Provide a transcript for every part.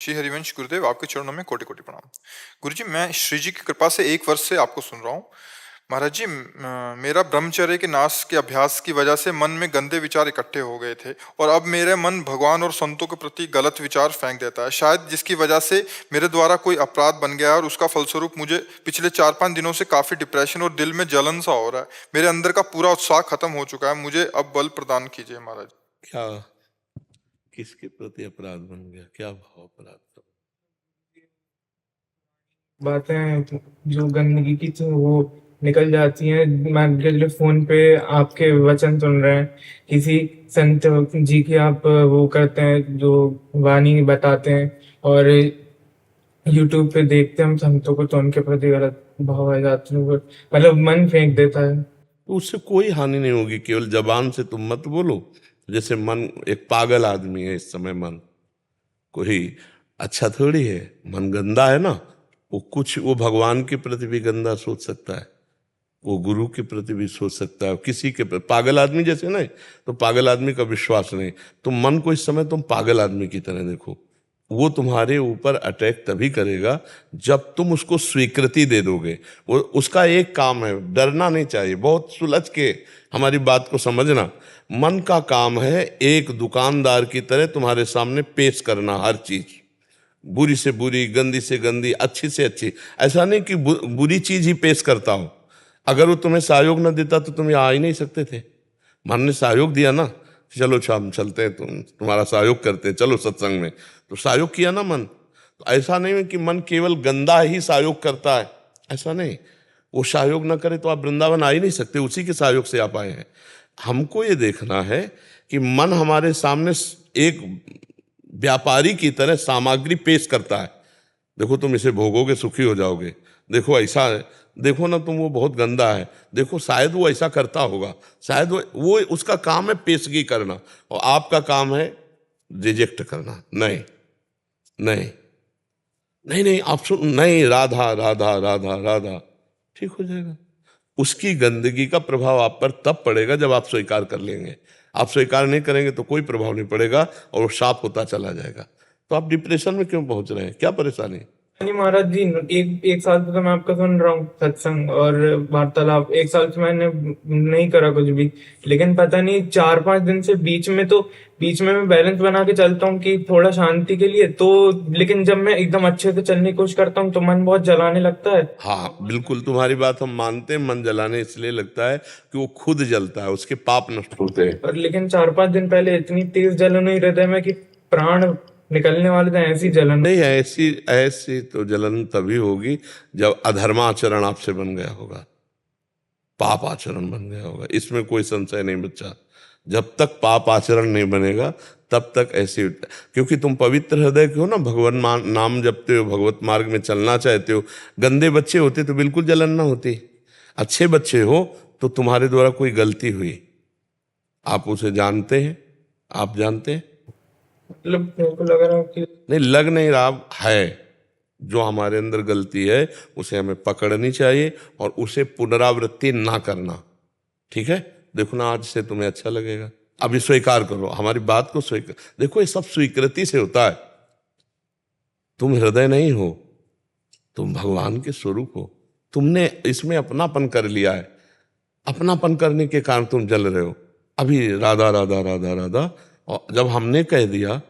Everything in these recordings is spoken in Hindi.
श्री हरिवंश गुरुदेव, आपके चरणों में कोटि कोटि प्रणाम। गुरुजी, मैं श्री जी की कृपा से 1 वर्ष से आपको सुन रहा हूँ। महाराज जी, मेरा ब्रह्मचर्य के नाश के अभ्यास की वजह से मन में गंदे विचार इकट्ठे हो गए थे और अब मेरे मन भगवान और संतों के प्रति गलत विचार फेंक देता है, शायद जिसकी वजह से मेरे द्वारा कोई अपराध बन गया है और उसका फलस्वरूप मुझे पिछले 4-5 दिनों से काफी डिप्रेशन और दिल में जलन सा हो रहा है। मेरे अंदर का पूरा उत्साह खत्म हो चुका है। मुझे अब बल प्रदान कीजिए महाराज। क्या किसके प्रति अपराध बन गया? क्या भाव अपराध का? बातें जो गंदगी की थी वो निकल जाती हैं। मान के चलो फोन पे आपके वचन सुन रहे हैं, किसी संत जी की आप वो करते हैं जो वाणी बताते हैं, और यूट्यूब पे देखते हैं हम संतों को तो उनके प्रति गलत भाव आ जाते हैं, मतलब मन फेंक देता है। तो उससे कोई हानि नहीं होगी, केवल जबान से तुम मत बोलो। जैसे मन एक पागल आदमी है इस समय, मन कोई अच्छा थोड़ी है, मन गंदा है ना। वो भगवान के प्रति भी गंदा सोच सकता है, वो गुरु के प्रति भी सोच सकता है, किसी के प्रति। पागल आदमी जैसे नहीं, तो पागल आदमी का विश्वास नहीं। तो मन को इस समय तुम पागल आदमी की तरह देखो। वो तुम्हारे ऊपर अटैक तभी करेगा जब तुम उसको स्वीकृति दे दोगे। वो उसका एक काम है, डरना नहीं चाहिए। बहुत सुलझ के हमारी बात को समझना। मन का काम है एक दुकानदार की तरह तुम्हारे सामने पेश करना हर चीज, बुरी से बुरी, गंदी से गंदी, अच्छी से अच्छी। ऐसा नहीं कि बुरी चीज ही पेश करता हो। अगर वो तुम्हें सहयोग न देता तो तुम यहाँ आ ही नहीं सकते थे। मन ने सहयोग दिया ना, चलो हम चलते हैं, तुम्हारा सहयोग करते हैं, चलो सत्संग में, तो सहयोग किया ना मन। तो ऐसा नहीं है कि मन केवल गंदा ही सहयोग करता है, ऐसा नहीं। वो सहयोग न करे तो आप वृंदावन आ ही नहीं सकते, उसी के सहयोग से आप आए हैं। हमको ये देखना है कि मन हमारे सामने एक व्यापारी की तरह सामग्री पेश करता है। देखो तुम इसे भोगोगे सुखी हो जाओगे, देखो ऐसा है, देखो ना तुम वो बहुत गंदा है, देखो शायद वो ऐसा करता होगा, शायद वो उसका काम है पेशगी करना, और आपका काम है रिजेक्ट करना। नहीं नहीं नहीं नहीं, आप सुन, नहीं, राधा राधा राधा राधा, ठीक हो जाएगा। उसकी गंदगी का प्रभाव आप पर तब पड़ेगा जब आप स्वीकार कर लेंगे। आप स्वीकार नहीं करेंगे तो कोई प्रभाव नहीं पड़ेगा और वो साफ होता चला जाएगा। तो आप डिप्रेशन में क्यों पहुंच रहे हैं? क्या परेशानी? नहीं महाराज जी, एक साल से तो मैं आपका सुन रहा हूँ सत्संग और वार्तालाप। 1 साल से मैंने नहीं करा कुछ भी, लेकिन पता नहीं 4-5 दिन से बीच में मैं बैलेंस बना के चलता हूँ कि थोड़ा शांति के लिए तो, लेकिन जब मैं एकदम अच्छे से चलने की कोशिश करता हूँ तो मन बहुत जलाने लगता है। हाँ बिल्कुल, तुम्हारी बात हम मानते हैं। मन जलाने इसलिए लगता है कि वो खुद जलता है, उसके पाप नष्ट होते हैं। और लेकिन 4-5 दिन पहले इतनी तेज जलन हुई हृदय में कि प्राण निकलने वाले थे, ऐसी जलन। नहीं, ऐसी ऐसी तो जलन तभी होगी जब अधर्माचरण आपसे बन गया होगा, पाप आचरण बन गया होगा, इसमें कोई संशय नहीं बच्चा। जब तक पाप आचरण नहीं बनेगा तब तक ऐसी, क्योंकि तुम पवित्र हृदय के हो ना, भगवान नाम जपते हो, भगवत मार्ग में चलना चाहते हो। गंदे बच्चे होते तो बिल्कुल जलन ना होती। अच्छे बच्चे हो तो तुम्हारे द्वारा कोई गलती हुई, आप उसे जानते हैं, आप जानते हैं। मतलब मेरे को लग रहा है कि नहीं, लग नहीं रहा है। जो हमारे अंदर गलती है उसे हमें पकड़नी चाहिए और उसे पुनरावृत्ति ना करना। ठीक है, देखो ना, आज से तुम्हें अच्छा लगेगा। अभी स्वीकार करो, हमारी बात को स्वीकार। देखो ये सब स्वीकृति से होता है। तुम हृदय नहीं हो, तुम भगवान के स्वरूप हो। तुमने इसमें अपनापन कर लिया है, अपनापन करने के कारण तुम जल रहे हो। अभी राधा राधा राधा राधा, और जब हमने कह दिया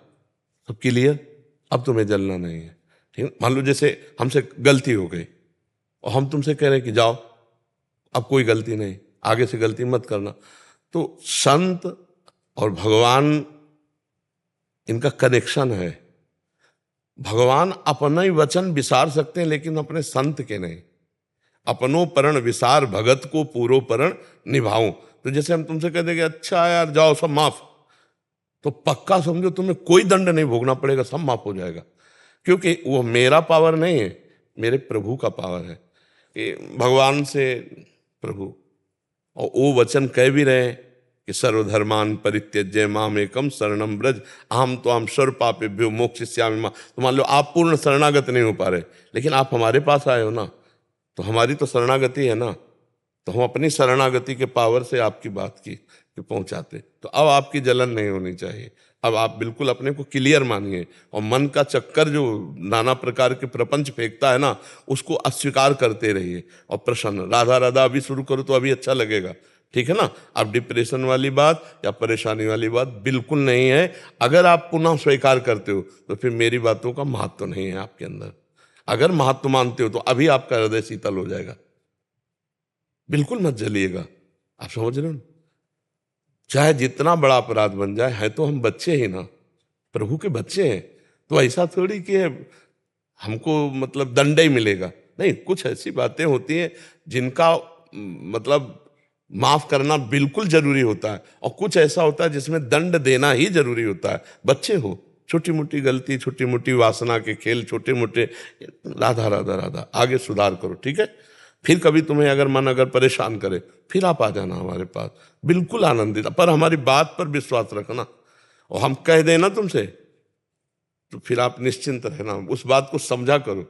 सब क्लियर, अब तुम्हें जलना नहीं है। ठीक, मान लो जैसे हमसे गलती हो गई और हम तुमसे कह रहे हैं कि जाओ, अब कोई गलती नहीं, आगे से गलती मत करना। तो संत और भगवान, इनका कनेक्शन है। भगवान अपना ही वचन विसार सकते हैं लेकिन अपने संत के नहीं। अपनो परण विसार भगत को पूरो परण निभाऊं। तो जैसे हम तुमसे कह देंगे अच्छा यार जाओ सब माफ, तो पक्का समझो तुम्हें कोई दंड नहीं भोगना पड़ेगा, सब माफ हो जाएगा। क्योंकि वो मेरा पावर नहीं है, मेरे प्रभु का पावर है। कि भगवान से प्रभु, और वो वचन कह भी रहे हैं कि सर्वधर्मान परित्यज्य मामेकम शरणम ब्रज अहम त्वाम सर्व पापेभ्यो मोक्षयिष्यामि मां। तो मान लो आप पूर्ण शरणागत नहीं हो पा रहे, लेकिन आप हमारे पास आए हो ना, तो हमारी तो शरणागति है ना, तो हम अपनी शरणागति के पावर से आपकी बात की पहुंचाते। तो अब आपकी जलन नहीं होनी चाहिए, अब आप बिल्कुल अपने को क्लियर मानिए, और मन का चक्कर जो नाना प्रकार के प्रपंच फेंकता है ना, उसको अस्वीकार करते रहिए और प्रसन्न राधा राधा अभी शुरू करो तो अभी अच्छा लगेगा, ठीक है ना। अब डिप्रेशन वाली बात या परेशानी वाली बात बिल्कुल नहीं है। अगर आप पुनः स्वीकार करते हो तो फिर मेरी बातों का महत्व नहीं है आपके अंदर। अगर महत्व मानते हो तो अभी आपका हृदय शीतल हो जाएगा। बिल्कुल मत जलिएगा, आप समझ रहे हो। चाहे जितना बड़ा अपराध बन जाए, है तो हम बच्चे ही ना, प्रभु के बच्चे हैं। तो ऐसा थोड़ी कि हमको मतलब दंड ही मिलेगा, नहीं। कुछ ऐसी बातें होती हैं जिनका मतलब माफ करना बिल्कुल जरूरी होता है, और कुछ ऐसा होता है जिसमें दंड देना ही जरूरी होता है। बच्चे हो, छोटी मोटी गलती, छोटी मोटी वासना के खेल, छोटे मोटे, राधा राधा राधा, आगे सुधार करो, ठीक है। फिर कभी तुम्हें अगर मन अगर परेशान करे, फिर आप आ जाना हमारे पास, बिल्कुल आनंदित। पर हमारी बात पर विश्वास रखना, और हम कह देना तुमसे तो फिर आप निश्चिंत रहना, उस बात को समझा करो।